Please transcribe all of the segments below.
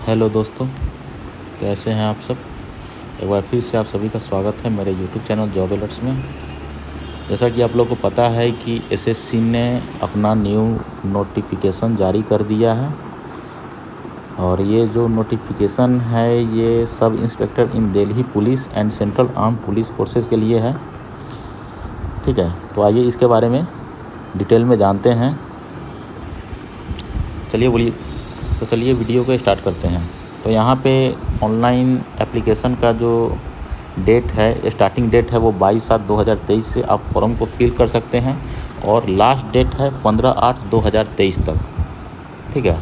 Hello दोस्तों, कैसे हैं आप सब। एक बार फिर से आप सभी का स्वागत है मेरे यूट्यूब चैनल जॉब अलर्ट्स में। जैसा कि आप लोगों को पता है कि एसएससी ने अपना न्यू नोटिफिकेशन जारी कर दिया है और ये जो नोटिफिकेशन है ये सब inspector in Delhi police and central Arm police forces के लिए है। ठीक है, तो आइए इसके बारे में डिटेल में जानते हैं। चलिए वीडियो को स्टार्ट करते हैं। तो यहाँ पे ऑनलाइन एप्लीकेशन का जो डेट है, स्टार्टिंग डेट है वो 22/7/2023 से आप फॉर्म को फिल कर सकते हैं और लास्ट डेट है 15/8/2023 तक। ठीक है,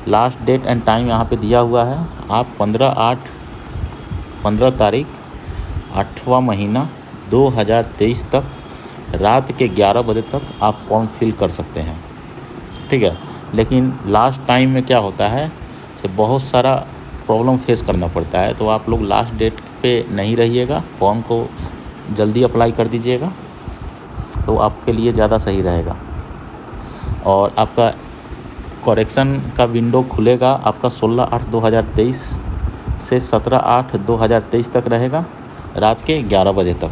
लास्ट डेट एंड टाइम यहाँ पे दिया हुआ है। आप 15 तारीख 8वां महीना 2023 तक रात के 11 बजे तक आप फॉर्म फिल कर सकते हैं। ठीक है, लेकिन लास्ट टाइम में क्या होता है से बहुत सारा प्रॉब्लम फेस करना पड़ता है, तो आप लोग लास्ट डेट पे नहीं रहिएगा, फॉर्म को जल्दी अप्लाई कर दीजिएगा तो आपके लिए ज़्यादा सही रहेगा। और आपका करेक्शन का विंडो खुलेगा आपका 16/8/2023 से 17/8/2023 तक रहेगा, रात के 11 बजे तक।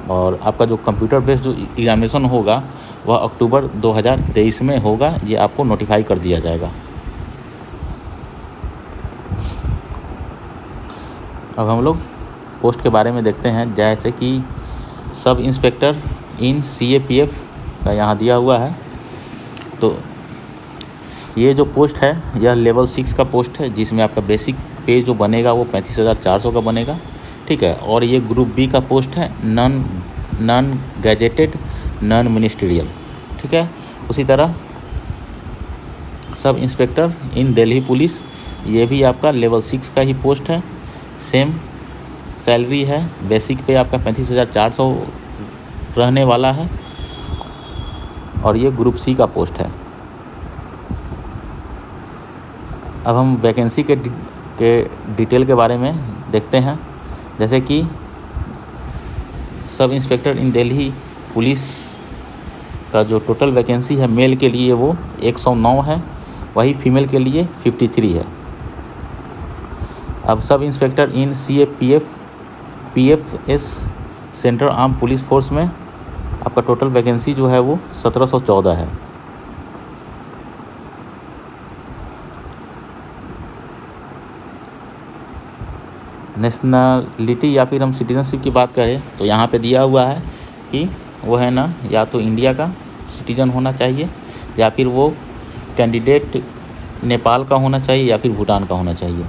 और आपका जो कंप्यूटर बेस्ड जो एग्जामिनेशन होगा वह अक्टूबर 2023 में होगा, ये आपको नोटिफाई कर दिया जाएगा। अब हम लोग पोस्ट के बारे में देखते हैं। जैसे कि सब इंस्पेक्टर इन सीएपीएफ का यहाँ दिया हुआ है। तो ये जो पोस्ट है यह लेवल 6 का पोस्ट है, जिसमें आपका बेसिक पे जो बनेगा वो 35,400 का बनेगा। ठीक है, और ये ग्रुप बी का पोस्ट है, नॉन गैजेटेड नॉन मिनिस्ट्रियल। ठीक है, उसी तरह सब इंस्पेक्टर इन दिल्ली पुलिस, ये भी आपका लेवल 6 का ही पोस्ट है। सेम सैलरी है, बेसिक पे आपका 35,400 रहने वाला है और ये ग्रुप सी का पोस्ट है। अब हम वैकेंसी के डिटेल के बारे में देखते हैं। जैसे कि सब इंस्पेक्टर इन दिल्ली पुलिस का जो टोटल वैकेंसी है मेल के लिए वो 109 है, वही फीमेल के लिए 53 है। अब sub inspector in PFS Central Arm Police Force में आपका टोटल वैकेंसी जो है वो 1714 है। नेशनलिटी या फिर हम सिटीजनशिप की बात करें तो यहाँ पे दिया हुआ है कि वो है ना, या तो इंडिया का सिटीजन होना चाहिए या फिर वो कैंडिडेट नेपाल का होना चाहिए या फिर भूटान का होना चाहिए।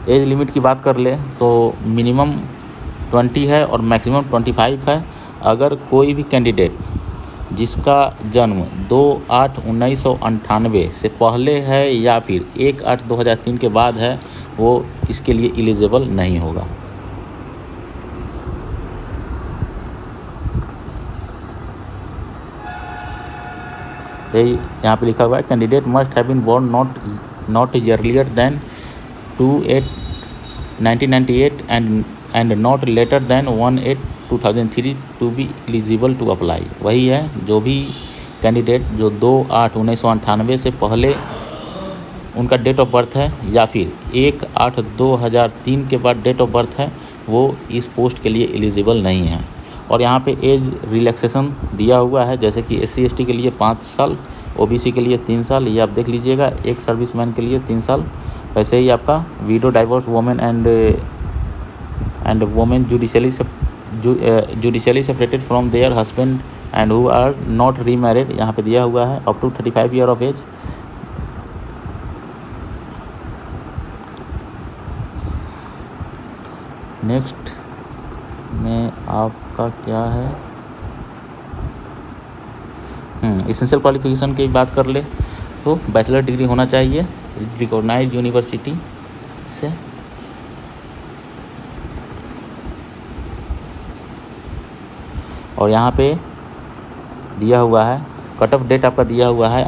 एज लिमिट की बात कर ले तो मिनिमम 20 है और मैक्सिमम 25 है। अगर कोई भी कैंडिडेट जिसका जन्म 2/8/1998 से पहले है या फिर 1/8/2003 के बाद है, वो इसके लिए एलिजिबल नहीं होगा। यहाँ पे लिखा हुआ है candidate must have been born not earlier than 2/8/1998 and not later than 1/8/2003 to be eligible to apply. वही है, जो भी कैंडिडेट जो 2/8/1998 से पहले उनका डेट ऑफ बर्थ है या फिर 1/8/2003 के बाद डेट ऑफ बर्थ है, वो इस पोस्ट के लिए एलिजिबल नहीं है। और यहाँ पे एज रिलैक्सेशन दिया हुआ है, जैसे कि SC/ST के लिए 5 साल, OBC के लिए 3 साल, ये आप देख लीजिएगा। एक सर्विसमैन के लिए 3 साल। वैसे ही आपका widow, divorce, women and women judicially separated from their husband and who are not remarried, यहाँ पे दिया हुआ है up to 35 year of age. Next में आपका क्या है, एसेंशियल क्वालिफिकेशन की बात कर ले तो बैचलर डिग्री होना चाहिए रिकॉग्नाइज्ड यूनिवर्सिटी से। और यहाँ पे दिया हुआ है कट ऑफ डेट, आपका दिया हुआ है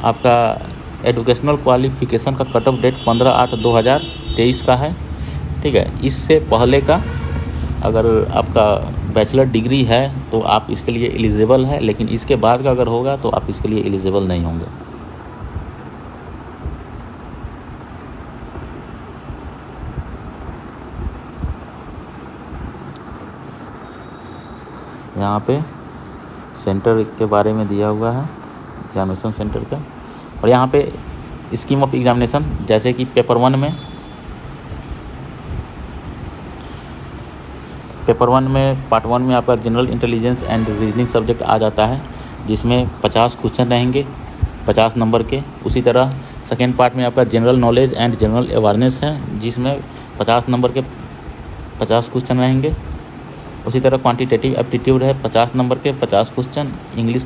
आपका एजुकेशनल क्वालिफिकेशन का कट ऑफ डेट 15/8/2023 का है। ठीक है, इससे पहले का अगर आपका बैचलर डिग्री है तो आप इसके लिए एलिजिबल है, लेकिन इसके बाद का अगर होगा तो आप इसके लिए एलिजिबल नहीं होंगे। यहाँ पे सेंटर के बारे में दिया हुआ है, एग्जामिनेशन सेंटर का। और यहाँ पे स्कीम ऑफ एग्जामिनेशन, जैसे कि पेपर 1 में पार्ट 1 में आपका general intelligence and reasoning subject आ जाता है, जिसमें 50 क्वेश्चन रहेंगे 50 नंबर के। उसी तरह सेकेंड पार्ट में आपका general knowledge and general awareness है, जिसमें 50 नंबर के 50 क्वेश्चन रहेंगे। उसी तरह क्वांटिटेटिव एप्टीट्यूड है 50 नंबर के 50 क्वेश्चन। इंग्लिश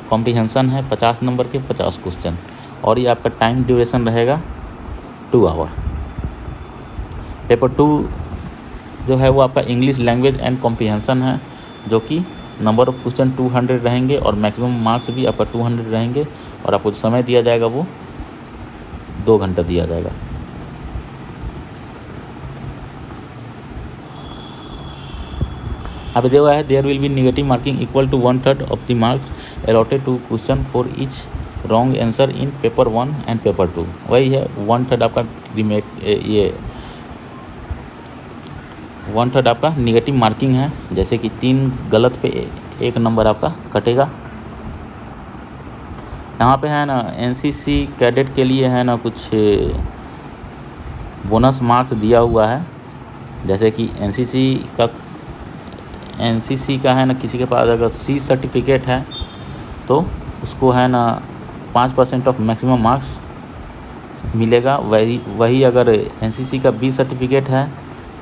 कॉम्प्रीहेंशन है 50 नंबर के 50 क्वेश्चन। और ये आपका टाइम ड्यूरेशन रहेगा 2 आवर। पेपर 2 जो है वो आपका इंग्लिश लैंग्वेज एंड कॉम्प्रीहेंशन है, जो कि नंबर ऑफ़ क्वेश्चन 200 रहेंगे और मैक्सिमम मार्क्स भी आपका 200 रहेंगे। और आपको जो समय दिया जाएगा वो 2 घंटा दिया जाएगा। यहाँ पे दिया हुआ है there will be negative marking equal to 1/3 of the marks allotted to question for each wrong answer in paper 1 and paper 2। वही है 1/3 आपका ये 1/3 आपका निगेटिव मार्किंग है, जैसे कि 3 गलत पे 1 नंबर आपका कटेगा। यहाँ पे है ना एनसीसी कैडेट के लिए है ना कुछ बोनस मार्क्स दिया हुआ है, जैसे कि एनसीसी का है ना, किसी के पास अगर सी सर्टिफिकेट है तो उसको है ना 5% ऑफ मैक्सिमम मार्क्स मिलेगा। वही अगर एनसीसी का बी सर्टिफिकेट है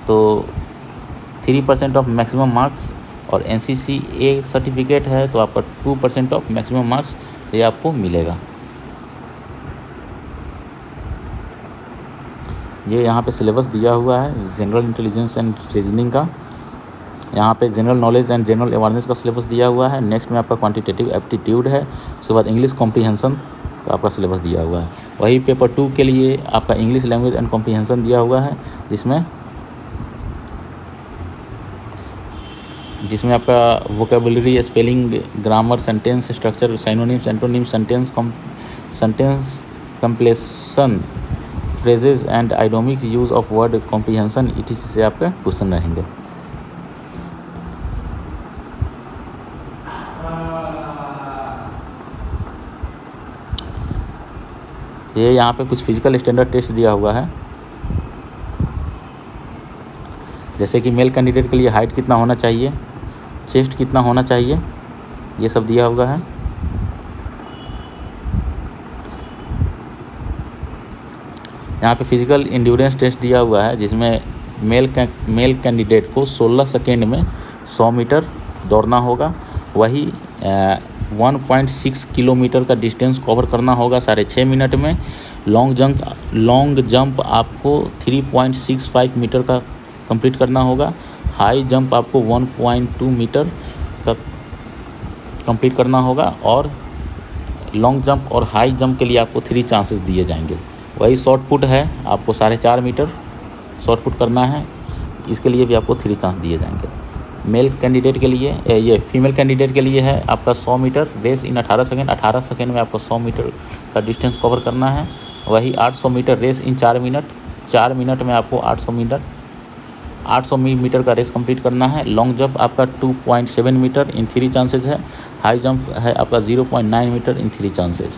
तो 3% ऑफ मैक्सिमम मार्क्स, और एनसीसी ए सर्टिफिकेट है तो आपका 2% ऑफ मैक्सिमम मार्क्स ये आपको मिलेगा। ये यहाँ पे सिलेबस दिया हुआ है जनरल इंटेलिजेंस एंड रीजनिंग का। यहाँ पे general knowledge and general awareness का सिलेबस दिया हुआ है। नेक्स्ट में आपका क्वांटिटेटिव एप्टीट्यूड है, उसके बाद इंग्लिश कॉम्प्रीहेंशन का आपका सिलेबस दिया हुआ है। वही पेपर 2 के लिए आपका इंग्लिश लैंग्वेज एंड कॉम्प्रीहेंशन दिया हुआ है, जिसमें आपका vocabulary, spelling, grammar, sentence structure, synonyms, antonyms, sentence completion, phrases and idioms, use of word comprehension etc से आपके क्वेश्चन रहेंगे। ये यहाँ पे कुछ फिजिकल स्टैंडर्ड टेस्ट दिया हुआ है, जैसे कि मेल कैंडिडेट के लिए हाइट कितना होना चाहिए, चेस्ट कितना होना चाहिए, ये सब दिया हुआ है। यहाँ पे फिजिकल इंड्योरेंस टेस्ट दिया हुआ है, जिसमें मेल कैंडिडेट को 16 सेकेंड में 100 मीटर दौड़ना होगा। वही 1.6 किलोमीटर का डिस्टेंस कवर करना होगा 6.5 मिनट में। लॉन्ग जंप आपको 3.65 मीटर का कंप्लीट करना होगा। हाई जंप आपको 1.2 मीटर का कंप्लीट करना होगा। और लॉन्ग जंप और हाई जंप के लिए आपको 3 चांसेस दिए जाएंगे। वही शॉर्ट पुट है, आपको 4.5 मीटर शॉर्ट पुट करना है, इसके लिए भी आपको 3 चांस दिए जाएंगे। मेल कैंडिडेट के लिए ये फीमेल कैंडिडेट के लिए है आपका 100 metre race in 18 second. 18 second में आपको 100 मीटर का डिस्टेंस कवर करना है। वही 800 metre race in 4 minute. 4 minute में आपको 800 मीटर का रेस कंप्लीट करना है। लॉन्ग जंप आपका 2.7 मीटर इन 3 चांसेज है। हाई जंप है आपका 0.9 मीटर इन 3 चांसेज।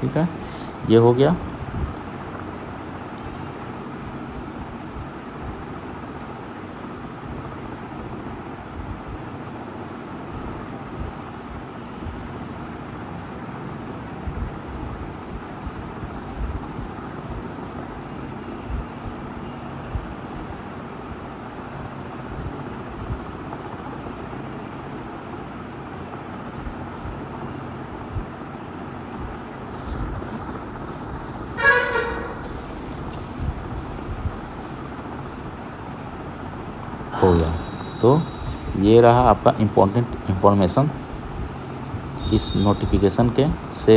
ठीक है, ये हो गया। हो गया। तो ये रहा आपका इम्पोर्टेंट इंफॉर्मेशन इस नोटिफिकेशन के से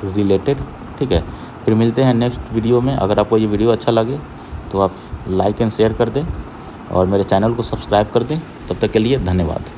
रिलेटेड। ठीक है, फिर मिलते हैं नेक्स्ट वीडियो में। अगर आपको ये वीडियो अच्छा लगे तो आप लाइक एंड शेयर कर दें और मेरे चैनल को सब्सक्राइब कर दें। तब तक के लिए धन्यवाद।